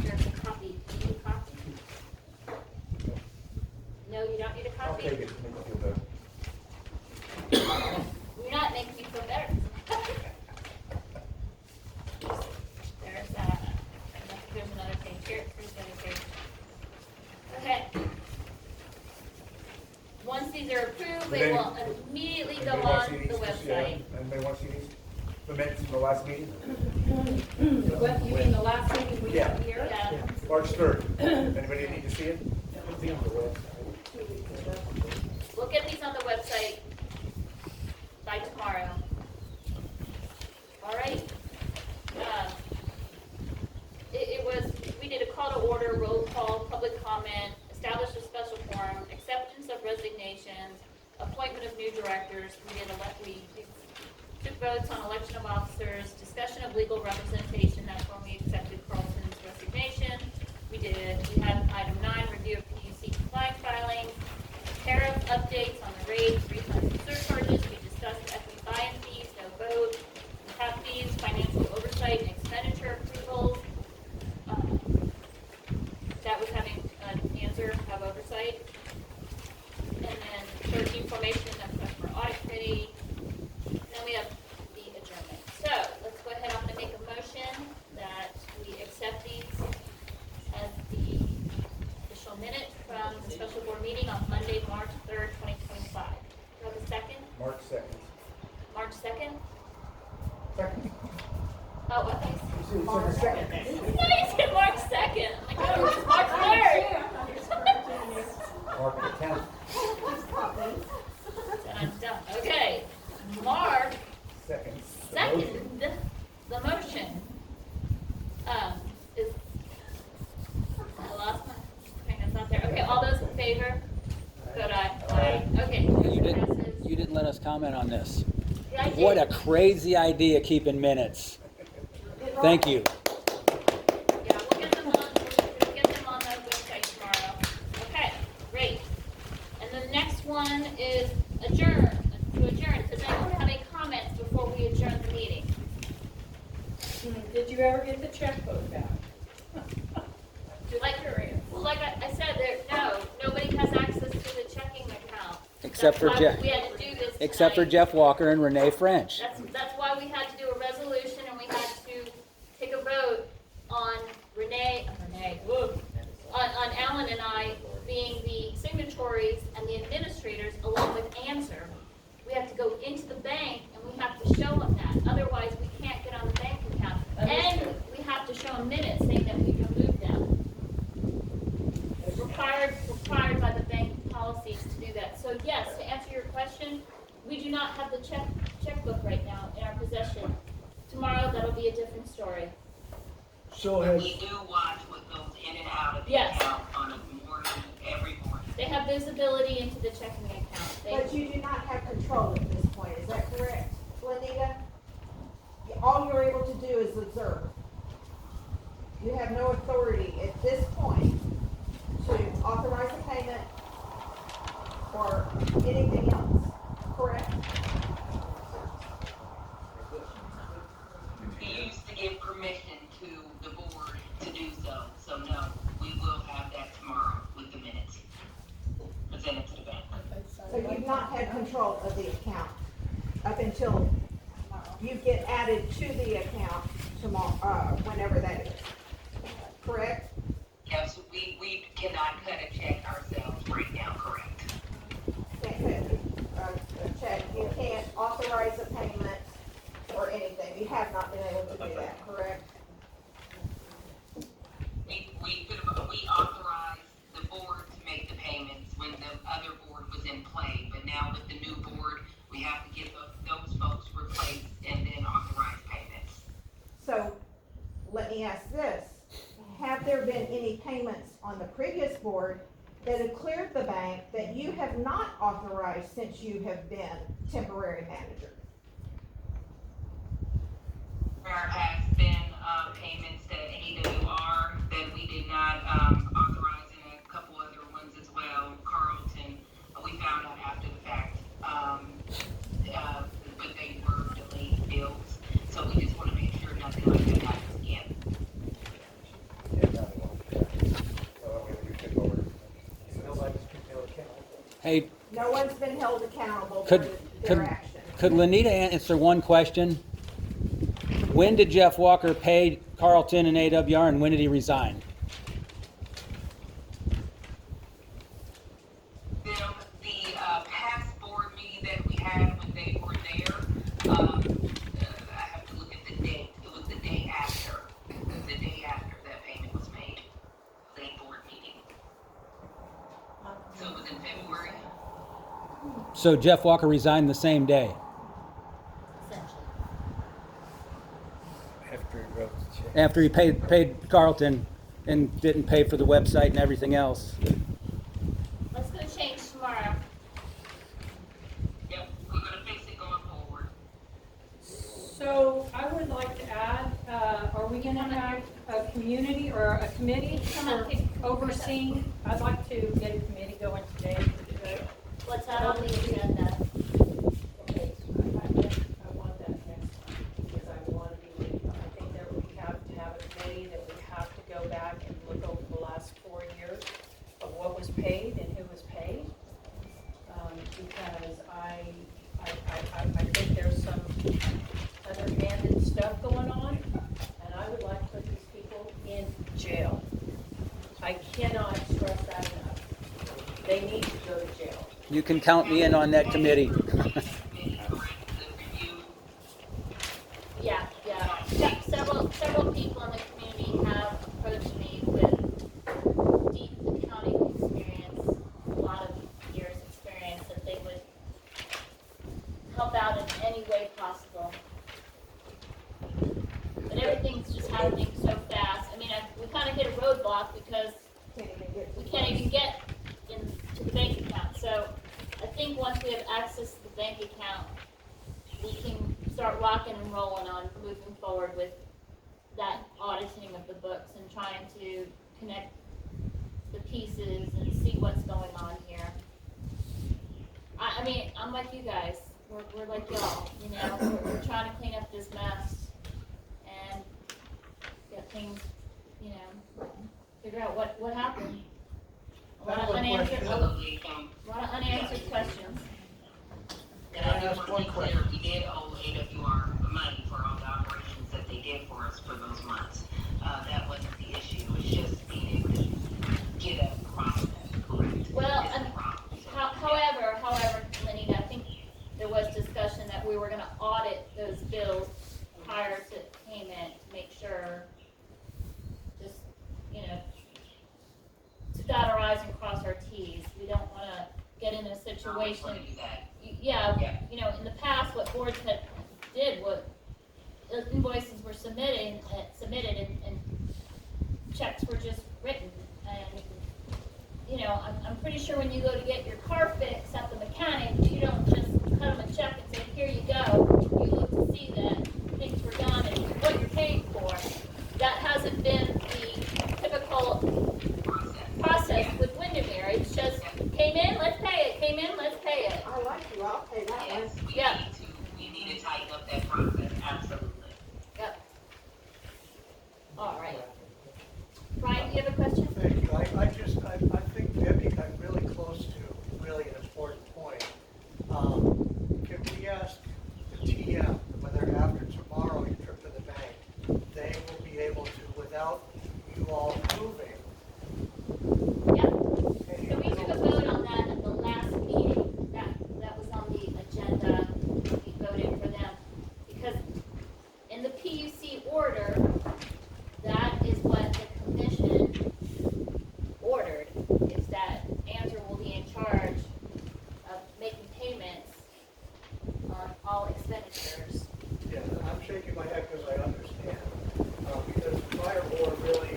there's a copy. Do you need a copy? No, you don't need a I'll copy? take it to make you feel better. You're not making me feel better. There's that. And I think there's another page here. Here's the other page. Okay. Once these are approved, they will immediately go Anybody want on to see the these? website. Anybody want to see these? The minutes from the last meeting? What, you mean the last meeting we had here? Yeah. March 3rd. Anybody need to see it? We'll get these on the website by tomorrow. All right. We did a call to order, roll call, public comment, establish a special forum, acceptance of resignations, appointment of new directors. We took votes on election of officers, discussion of legal representation. That's when we accepted Carlson's resignation. We had item 9, review of PUC compliance filings, tariff updates on the rates, refunds and surcharges. We discussed equity buy-in fees, no vote, impact fees, financial oversight and expenditure approvals. That was having an answer of oversight. And then 13, formation of customer audit committee. Then we have the adjournment. So let's go ahead. I'm going to make a motion that we accept these as the official minutes from the special board meeting on Monday, March 3rd, 2025. second? March 2nd. March 2nd? Second. Oh, what day? You said the second. No, you said March 2nd. I'm like, oh, it's March 3rd. March the 10th. And I'm done. Okay, March Second. 2nd, the motion, is, I lost my train of thought there. Okay, all those in favor? Vote aye. Aye. Okay. You motion didn't, passes. you didn't let us comment on this. Yeah, I did. What a crazy idea, keeping minutes. Thank you. Yeah, we'll get them on the website tomorrow. Okay, great. And the next one is adjourn, to adjourn. Does anyone have any comments before we adjourn the meeting? Did you ever get the checkbook back? Like I said, nobody has access to the checking account. Except for That's why Jeff. we had to do this Except for tonight. Jeff Walker and Renee French. That's why we had to do a resolution and we had to take a vote on on Alan and I being the signatories and the administrators along with Answer. We have to go into the bank and we have to show them that. Otherwise, we can't get on the bank account. And we have to show them minutes saying that we removed them. It's required by the bank policies to do that. So yes, to answer your question, we do not have the checkbook right now in our possession. Tomorrow, that'll be a different story. So But has, we do watch what goes in and out of the Yes. account on a morning, every morning. They have visibility into the checking account. But you do not have control at this point, is that correct, Lenita? All you're able to do is observe. You have no authority at this point to authorize a payment or anything else, correct? We used to give permission to the board to do so, so no, we will have that tomorrow with the minutes presented to the bank. So you've not had control of the account up until you get added to the account tomorrow, whenever that is, correct? Yes, we cannot cut a check ourselves right now, correct? Can't cut a check, you can't authorize a payment or anything, you have not been able to do that, correct? We authorized the board to make the payments when the other board was in play, but now with the new board, we have to get those folks replaced and then authorize payments. So, let me ask this, have there been any payments on the previous board that have cleared the bank that you have not authorized since you have been temporary manager? There has been payments to AWR that we did not authorize, and a couple other ones as well. Carlton, we found out after the fact, but they were delayed bills. So we just want to make sure nothing like that happens again. Hey, No one's been held accountable for could, their could, actions. could Lenita answer one question? When did Jeff Walker pay Carlton and AWR and when did he resign? The past board meeting that we had when they were there, I have to look at the date. It was the day after that payment was made. The board meeting. So it was in February. So Jeff Walker resigned the same day. After he paid Carlton and didn't pay for the website and everything else. Let's go change tomorrow. Yep, we're gonna fix it going forward. So I would like to add, are we gonna have a community or a committee for overseeing? I'd like to get a committee going today to do that. What's that on the agenda? Okay, I want that next time, because I want to be, I think that we have to have a committee, that we have to go back and look over the last 4 years of what was paid and who was paid. Because I think there's some underhanded stuff going on, and I would like to put these people in jail. I cannot stress that enough. They need to go to jail. You can count me in on that committee. Yeah, yeah. Several people in the community have approached me with deep accounting experience, a lot of years' experience, that they would help out in any way possible. But everything's just happening so fast. I mean, we kind of hit a roadblock because we can't even get into the bank account. So I think once we have access to the bank account, we can start rocking and rolling on moving forward with that auditing of the books and trying to connect the pieces and see what's going on here. I mean, I'm like you guys. We're like y'all, you know. We're trying to clean up this mess and get things, you know, figure out what happened. A lot of unanswered questions. And I just want to be clear, we did owe AWR money for all the operations that they did for us for those months. That wasn't the issue, it was just being able to get a process correct. Well, however, Lenita, I think there was discussion that we were gonna audit those bills prior to payment to make sure, just, you know, to dot our i's and cross our t's. We don't wanna get in a situation. Yeah, you know, in the past, what boards had did was invoices were submitted and checks were just written. And, you know, I'm pretty sure when you go to get your car fixed at the mechanic, you don't just cut them a check and say, here you go. You look to see that things were done and what you're paying for. That hasn't been the typical process with Windermere. It's just, came in, let's pay it, came in, let's pay it. I like you, I'll pay that one. Yes, Yeah. we need to tighten up that process, absolutely. Yep. All right. Brian, do you have a question? Thank you. I think Debbie got really close to really an important point. Can we ask the TM whether after tomorrow your trip to the bank, they will be able to, without you all approving? Yeah. So we took a vote on that at the last meeting. That was on the agenda. We voted for them. Because in the PUC order, that is what the commission ordered, is that Andrew will be in charge of making payments on all expenditures. Yeah, I'm shaking my head because I understand. Because the fire board really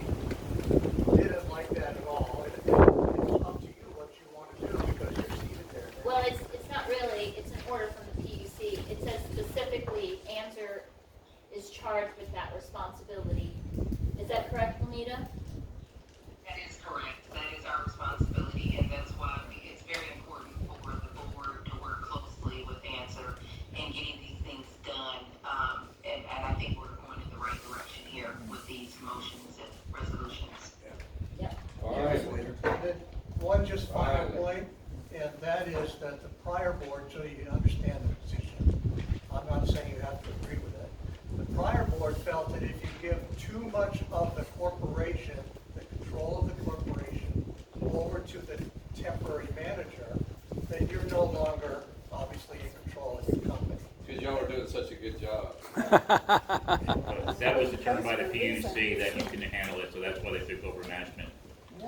didn't like that at all. And it's up to you what you want to do because you're seated there now. Well, it's not really, it's an order from the PUC. It says specifically Andrew is charged with that responsibility. Is that correct, Lenita? That is correct. That is our responsibility, and that's why it's very important for the board to work closely with Answer and getting these things done. And I think we're going in the right direction here with these motions and resolutions. Yep. All right. And then one just final point, and that is that the prior board, so you understand the position, I'm not saying you have to agree with it. The prior board felt that if you give too much of the corporation, the control of the corporation, over to the temporary manager, then you're no longer obviously in control of your company. Because y'all are doing such a good job. That was determined by the PUC that you couldn't handle it, so that's why they took over management.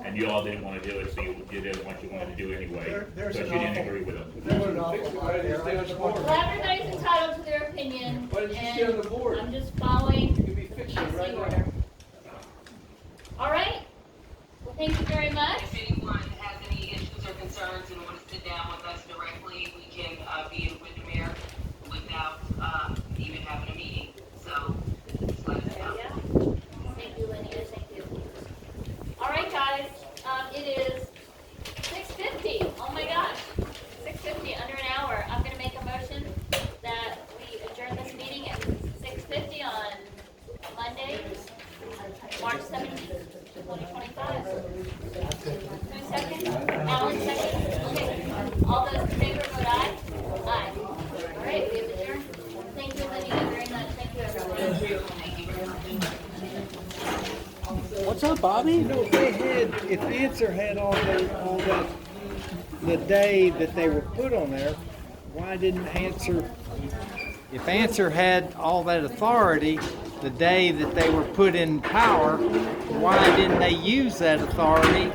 And you all didn't want to do it, so you did what you wanted to do anyway, There's because an you didn't awful- agree with them. There's an awful lot there. I just want Well, to- everybody's entitled to their opinion. Why didn't you stay on the board? I'm just following You could be fixing it right PUC now. order. All right. Well, thank you very much. If anyone has any issues or concerns and want to sit down with us directly, we can be in Windermere without even having a meeting. So just let us know. Yeah. Thank you, Linnea. Thank you. All right, guys. It is 6:50. Oh my gosh. 6:50, under an hour. I'm going to make a motion that we adjourn this meeting at 6:50 on Monday, March 17th, 2025. Who second? Alan second? Okay. All those in favor vote aye. Aye. All right, we have adjourned. Thank you, Linnea, very much. Thank you, everyone. What's up, Bobby? If Answer had all that the day that they were put on there, why didn't Answer, if Answer had all that authority the day that they were put in power, why didn't they use that authority?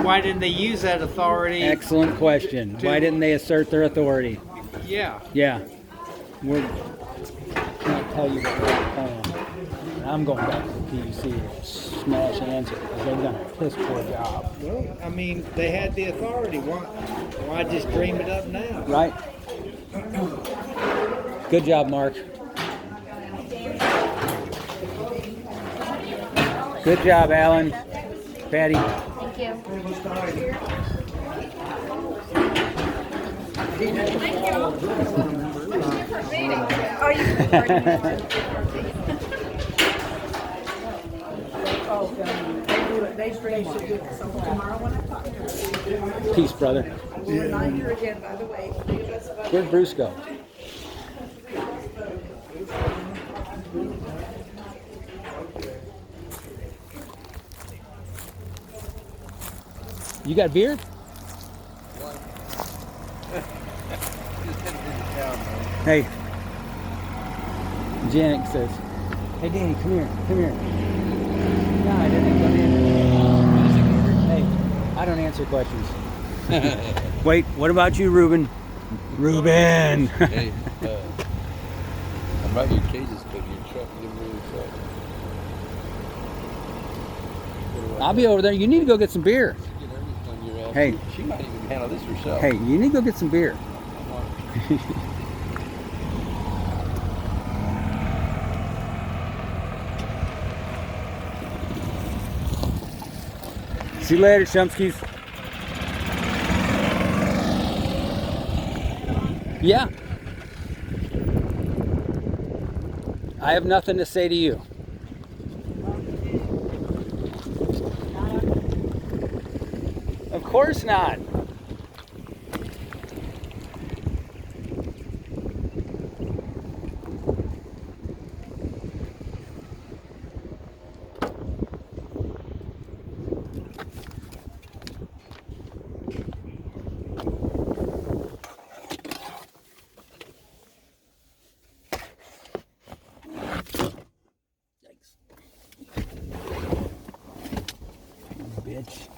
Why didn't they use that authority? Excellent question. Why didn't they assert their authority? Yeah. Yeah. We're can't tell you what they're playing. I'm going back to the PUC to smash Answer because they've done a piss poor job. Well, I mean, they had the authority. Why just dream it up now? Right. Good job, Mark. Good job, Alan. Patty. Thank you. Oh, you they should do it. So tomorrow when I talk to her. Peace, brother. We'll remind her again, by the way. Where'd Bruce go? You got beer? Hey. Janet says, hey Danny, come here, come here. No, I didn't come in. Hey, I don't answer questions. Wait, what about you, Ruben? Ruben! Hey, I'm right your cages, but your truck, you didn't really truck. I'll be over there. You need to go get some beer. Get everything on your ass. Hey. She might even handle this herself. Hey, you need to go get some beer. See you later, Shumskis. Yeah. I have nothing to say to you. Of course not. Bitch.